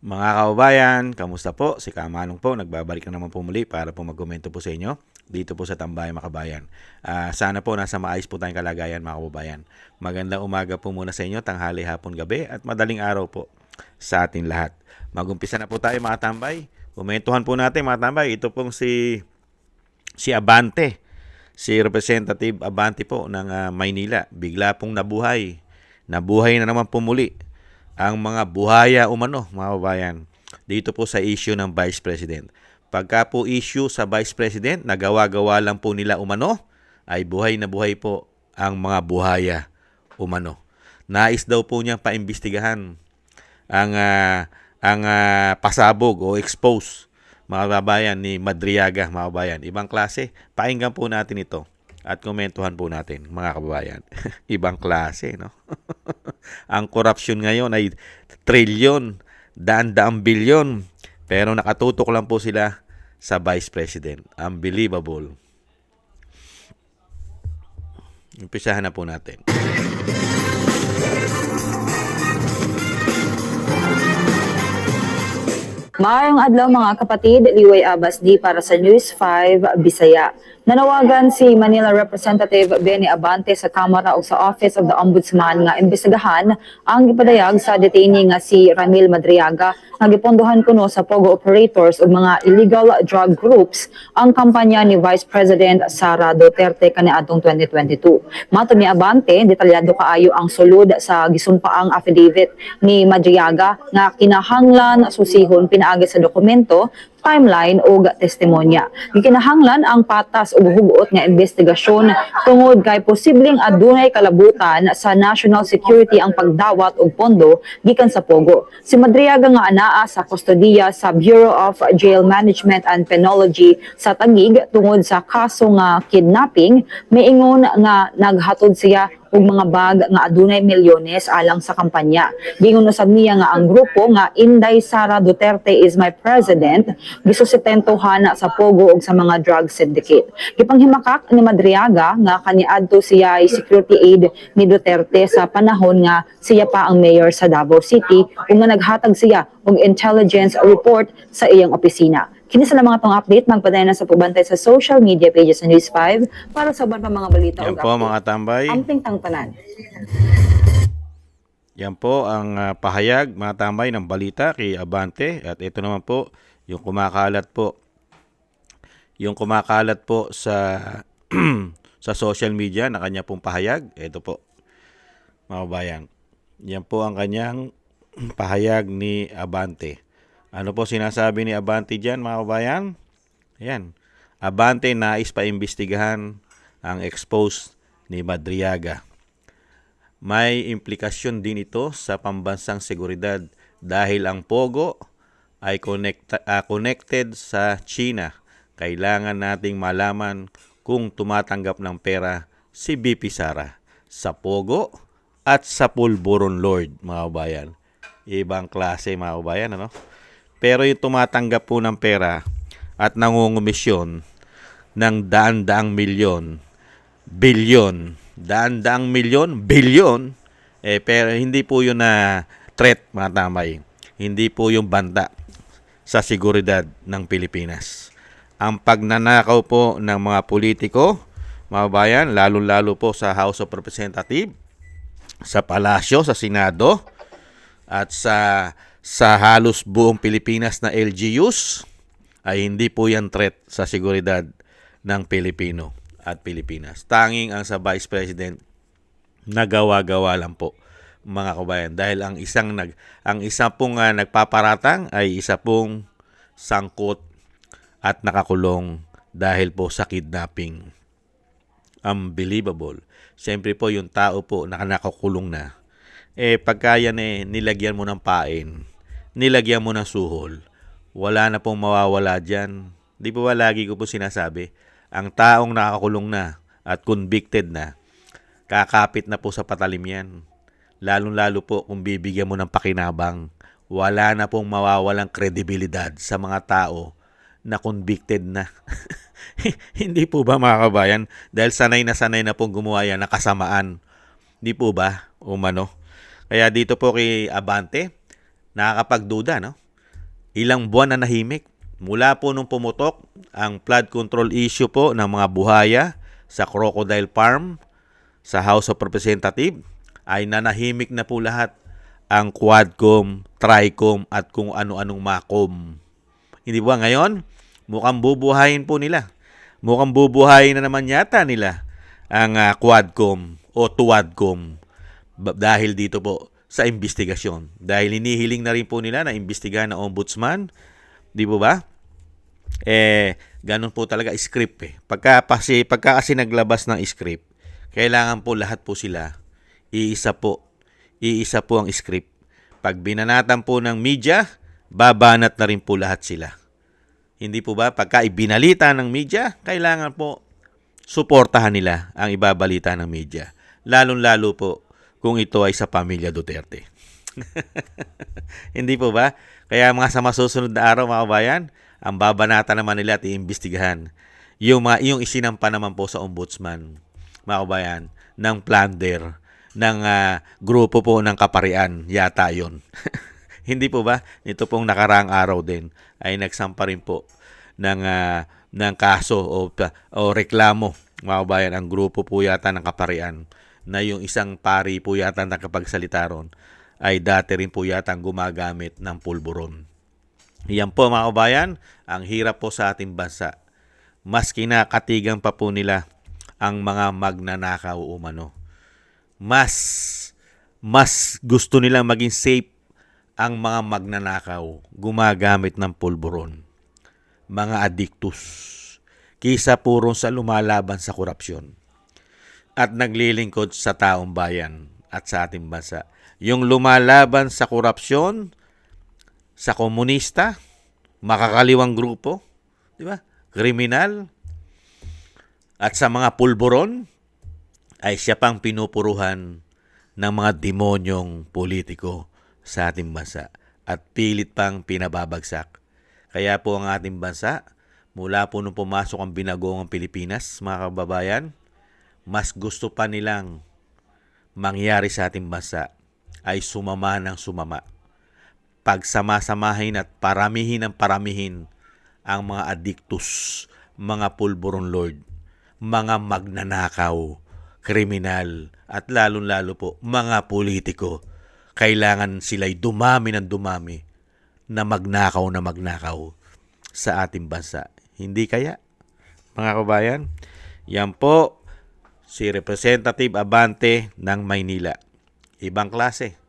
Mga kababayan, kamusta po? Si Kamanong po, nagbabalik na naman po muli para po magkomento po sa inyo dito po sa Tambayan Makabayan. Sana po nasa maayos po tayong kalagayan mga kababayan. Magandang umaga po muna sa inyo, tanghali, hapon, gabi at madaling araw po sa ating lahat. Magumpisa na po tayo mga tambay. Kumentuhan po natin mga tambay. Ito pong si Abante, si Representative Abante po ng Maynila. Bigla pong nabuhay. Nabuhay na naman po muli ang mga buhaya umano, mga kababayan, dito po sa issue ng Vice President. Pagka po issue sa Vice President, nagawa-gawa lang po nila umano, ay buhay na buhay po ang mga buhaya umano. Nais daw po niyang paimbestigahan ang pasabog o expose, mga kababayan, ni Madriaga, mga kababayan. Ibang klase. Pakinggan po natin ito at komentuhan po natin, mga kababayan. Ibang klase, no? Ang korupsyon ngayon ay trilyon, daan-daang bilyon. Pero nakatutok lang po sila sa Vice President. Unbelievable. Umpisahan na po natin. Maayong adlaw mga kapatid, Liway Abasdi para sa News 5 Bisaya. Nanawagan si Manila Representative Benny Abante sa Kamara o sa Office of the Ombudsman nga imbestigahan ang gipadayag sa detainee nga si Ramil Madriaga nga gipondohan kuno sa Pogo operators ug mga illegal drug groups ang kampanya ni Vice President Sara Duterte kaniadtong 2022. Matud ni Abante, detalyado kaayo ang sulod sa gisumpaang affidavit ni Madriaga nga kinahanglan susihon pinaagi sa dokumento, timeline o testimonya. Gikinahanglan ang patas o hugot nga investigasyon tungod kay posibleng adunay kalabutan sa national security ang pagdawat og pondo gikan sa Pogo. Si Madriaga nga anaa sa kustodiya sa Bureau of Jail Management and Penology sa Taguig tungod sa kaso nga kidnapping, miingon nga naghatod siya ug mga bag nga adunay milyones alang sa kampanya. Gingon usab niya nga ang grupo nga Inday Sara Duterte is my president gisustentuhan sa Pogo ug sa mga drug syndicate. Gipanghimakak ni Madriaga nga kaniadto siya ay security aid ni Duterte sa panahon nga siya pa ang mayor sa Davao City ug nga naghatag siya og intelligence report sa iyang opisina. Kini sa mga tong update, magpadayon na sa pagbantay sa social media pages sa News 5 para sa uban pa mga balita Yan ug po update. mga tambay. Amping tangtanan. Yan po ang pahayag, mga tambay, ng balita kay Abante. At ito naman po yung kumakalat po. Yung kumakalat po sa sa social media na kanya pong pahayag. Ito po, mga kabayan. Yan po ang kanyang pahayag ni Abante. Ano po sinasabi ni Abante dyan, mga kabayan? Ayan. Abante nais pa imbestigahan ang expose ni Madriaga. May implikasyon din ito sa pambansang seguridad dahil ang Pogo ay connected sa China. Kailangan nating malaman kung tumatanggap ng pera si BP Sara sa Pogo at sa Pulburon Lord, mga kabayan. Ibang klase, mga kabayan, ano? Pero yung tumatanggap po ng pera at nangungumisyon ng daan-daang milyon, bilyon, daan-daang milyon, bilyon, pero hindi po yun na threat, mga tamay. Hindi po yung banta sa seguridad ng Pilipinas. Ang pagnanakaw po ng mga politiko, mga bayan, lalo-lalo po sa House of Representatives, sa Palasyo, sa Senado, at sa halos buong Pilipinas na LGUs, ay hindi po yan threat sa seguridad ng Pilipino at Pilipinas. Tanging ang sa Vice President, nagawa-gawa lang po, mga kabayan. Dahil ang isa pong nagpaparatang ay isa pong sangkot at nakakulong dahil po sa kidnapping. Unbelievable. Siyempre po yung tao po na nakakulong na. Pagka yan nilagyan mo ng pain, nilagyan mo ng suhol, wala na pong mawawala dyan. Di po ba lagi ko po sinasabi, ang taong nakakulong na at convicted na, kakapit na po sa patalim yan. Lalong-lalo po kung bibigyan mo ng pakinabang, wala na pong mawawalang kredibilidad sa mga tao na convicted na. Hindi po ba, mga kabayan? Dahil sanay na pong gumawa yan na kasamaan. Hindi po ba? Umano. Kaya dito po kay Abante, nakakapagduda, no? ilang buwan na nahimik. Mula po nung pumutok ang flood control issue po ng mga buhaya sa Crocodile Farm sa House of Representatives, ay nanahimik na po lahat ang Quadcom, Tricom at kung ano-anong Macom. Hindi ba ngayon? Mukhang bubuhayin po nila. Mukhang bubuhayin na naman yata nila ang Quadcom o Tuadcom dahil dito po sa investigasyon. Dahil hinihiling na rin po nila na imbestigahan ng ombudsman. Di po ba? Ganun po talaga script eh. Pagka kasi naglabas ng script, kailangan po lahat po sila iisa po ang script. Pag binanatan po ng media, babanat na rin po lahat sila. Hindi po ba? Pagka ibinalita ng media, kailangan po suportahan nila ang ibabalita ng media. Lalong-lalo po kung ito ay sa pamilya Duterte. Hindi po ba? Kaya mga sa masusunod na araw, mga kabayan, ang babanata naman nila at iimbestigahan yung isinampa naman po sa ombudsman, mga kabayan, ng plunder ng grupo po ng kaparian, yata yun. Hindi po ba? Ito pong nakaraang araw din ay nagsampa rin po ng kaso o reklamo, mga kabayan, ang grupo po yata ng kaparian na yung isang pari po yata nakapagsalita ron ay dati rin po yata gumagamit ng pulburon. Yan po, mga kabayan, ang hirap po sa ating bansa. Mas kinakatigan pa po nila ang mga magnanakaw umano. Mas gusto nilang maging safe ang mga magnanakaw gumagamit ng pulburon. Mga addictus. Kisa purong sa lumalaban sa korupsyon at naglilingkod sa taong bayan at sa ating bansa. Yung lumalaban sa korupsyon, sa komunista, makakaliwang grupo, di ba? Kriminal, at sa mga pulburon, ay siya pang pinupuruhan ng mga demonyong politiko sa ating bansa at pilit pang pinababagsak. Kaya po ang ating bansa, mula po nung pumasok ang binagong Pilipinas, mga kababayan, mas gusto pa nilang mangyari sa ating bansa ay sumama ng sumama. Pagsama-samahin at paramihin ang mga addictus, mga pulburon lord, mga magnanakaw, kriminal, at lalong-lalo po mga politiko. Kailangan sila'y dumami ng dumami na magnakaw sa ating bansa. Hindi kaya, mga kabayan? Yan po si Representative Abante ng Maynila. Ibang klase.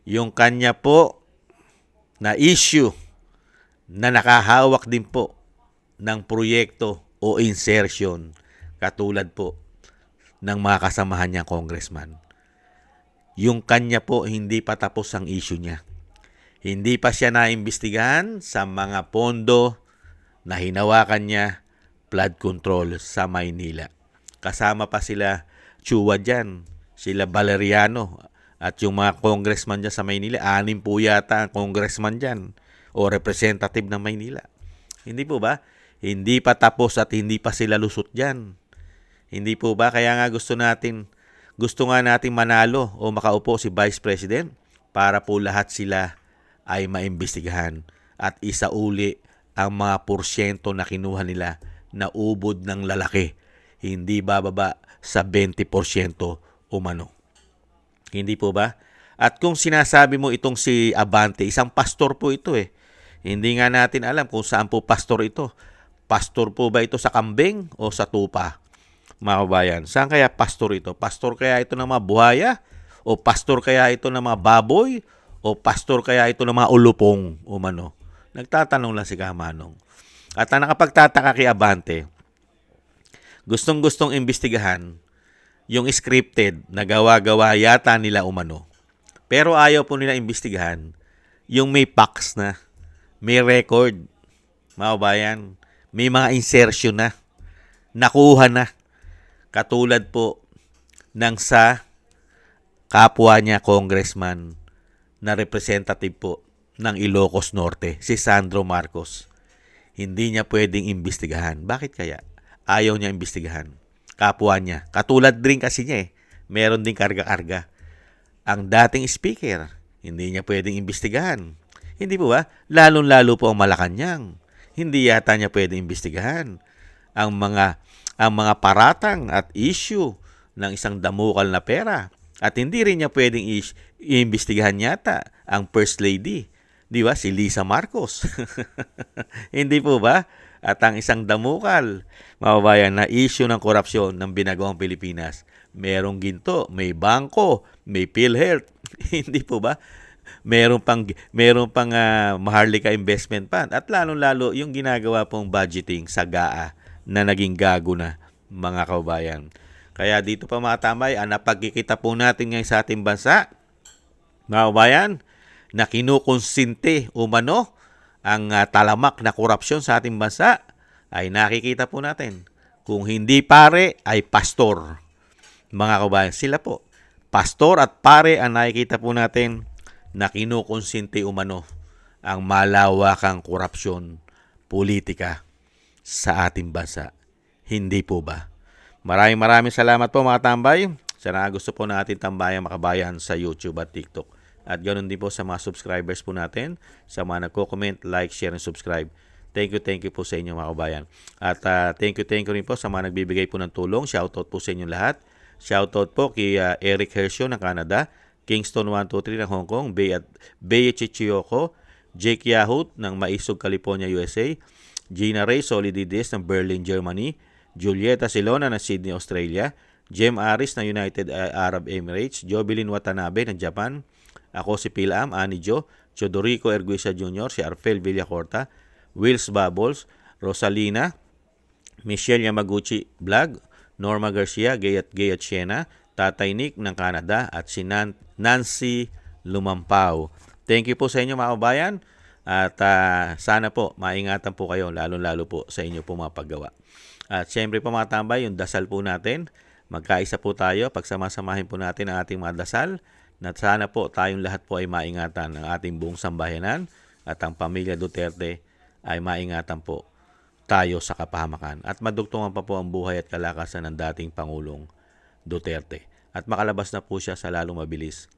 Yung kanya po na issue na nakahawak din po ng proyekto o insertion katulad po ng mga kasamahan niyang congressman. Yung kanya po hindi pa tapos ang issue niya. Hindi pa siya naimbestigahan sa mga pondo na hinawakan niya flood control sa Maynila. Kasama pa sila Chua dyan, sila Valeriano, at yung mga congressman dyan sa Maynila, 6 po yata ang congressman dyan o representative ng Maynila. Hindi po ba? Hindi pa tapos at hindi pa sila lusot dyan. Hindi po ba? Kaya nga gusto nga natin manalo o makaupo si Vice President para po lahat sila ay maimbestigahan at isauli ang mga porsyento na kinuha nila na ubod ng lalaki. Hindi bababa sa 20% umano. Hindi po ba? At kung sinasabi mo itong si Abante, isang pastor po ito eh. Hindi nga natin alam kung saan po pastor ito. Pastor po ba ito sa kambing o sa tupa? Mga kabayan, saan kaya pastor ito? Pastor kaya ito ng mga buhaya? O pastor kaya ito ng mga baboy? O pastor kaya ito ng mga ulupong umano? Nagtatanong lang si Kamanong. At ang nakapagtataka kay Abante, gustong-gustong imbestigahan yung scripted na gawa-gawa yata nila umano. Pero ayaw po nila imbestigahan yung may facts na, may record, mga kabayan, may mga insertion na, nakuha na. Katulad po ng sa kapwa niya congressman na representative po ng Ilocos Norte, si Sandro Marcos. Hindi niya pwedeng imbestigahan. Bakit kaya? Ayaw niya imbestigahan. Kapwa niya. Katulad din kasi niya eh. Meron din karga-karga. Ang dating speaker, hindi niya pwedeng imbestigahan. Hindi po ba? Lalong-lalo po ang Malacanang. Hindi yata niya pwedeng imbestigahan ang mga paratang at issue ng isang damukal na pera. At hindi rin niya pwedeng iimbestigahan yata ang First Lady. Di ba? Si Lisa Marcos. Hindi po ba? At ang isang damukal, mababayan, na issue ng korupsyon ng binagawang Pilipinas. Merong ginto, may bangko, may PhilHealth. Hindi po ba? Meron pang Maharlika Investment Fund at lalong-lalo yung ginagawa pong budgeting sa GAA na naging gago na, mga kababayan. Kaya dito pa mga tambay, ang napagkikita po natin ngayon sa ating bansa, mga kababayan, na kinukonsinte umano ang talamak na korupsyon sa ating bansa, ay nakikita po natin. Kung hindi pare, ay pastor. Mga kababayan, sila po. Pastor at pare ang nakikita po natin na kinukonsinte umano ang malawakang korupsyon politika sa ating bansa. Hindi po ba? Maraming salamat po mga tambay. Sana gusto po natin tambayan makabayan sa YouTube at TikTok. At ganoon din po sa mga subscribers po natin, sa mga nagko-comment, like, share, and subscribe. Thank you po sa inyo mga kabayan. At thank you rin po sa mga nagbibigay po ng tulong. Shoutout po sa inyo lahat. Shoutout po kay Eric Hershio ng Canada, Kingston 123 ng Hong Kong, Bay Chichiyoko, Jake Yahut ng Maisog, California, USA, Gina Ray Solidides ng Berlin, Germany, Julieta Silona ng Sydney, Australia, Jem Aris ng United Arab Emirates, Jovelyn Watanabe ng Japan, ako si Pilam, Ani Jo, Chodorico Erguisa Jr., si Arfel Villacorta, Wills Bubbles, Rosalina, Michelle Yamaguchi Vlog, Norma Garcia, Gayat Siena, Tatay Nick ng Canada, at si Nancy Lumampao. Thank you po sa inyo mga kabayan, at sana po maingatan po kayo, lalo-lalo po sa inyo po mga paggawa. At syempre po mga tambay, yung dasal po natin, magkaisa po tayo, pagsamasamahin po natin ang ating mga dasal, na sana po tayong lahat po ay maingatan ng ating buong sambayanan at ang pamilya Duterte ay maingatan po tayo sa kapahamakan at madugtungan pa po ang buhay at kalakasan ng dating Pangulong Duterte at makalabas na po siya sa lalong mabilis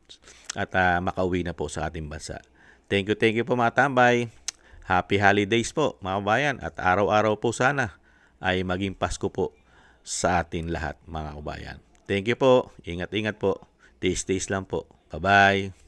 at makauwi na po sa ating bansa. Thank you po mga tambay. Happy holidays po mga kabayan at araw-araw po sana ay maging Pasko po sa atin lahat mga kabayan. Thank you po. Ingat-ingat po. Taste lang po. Bye-bye.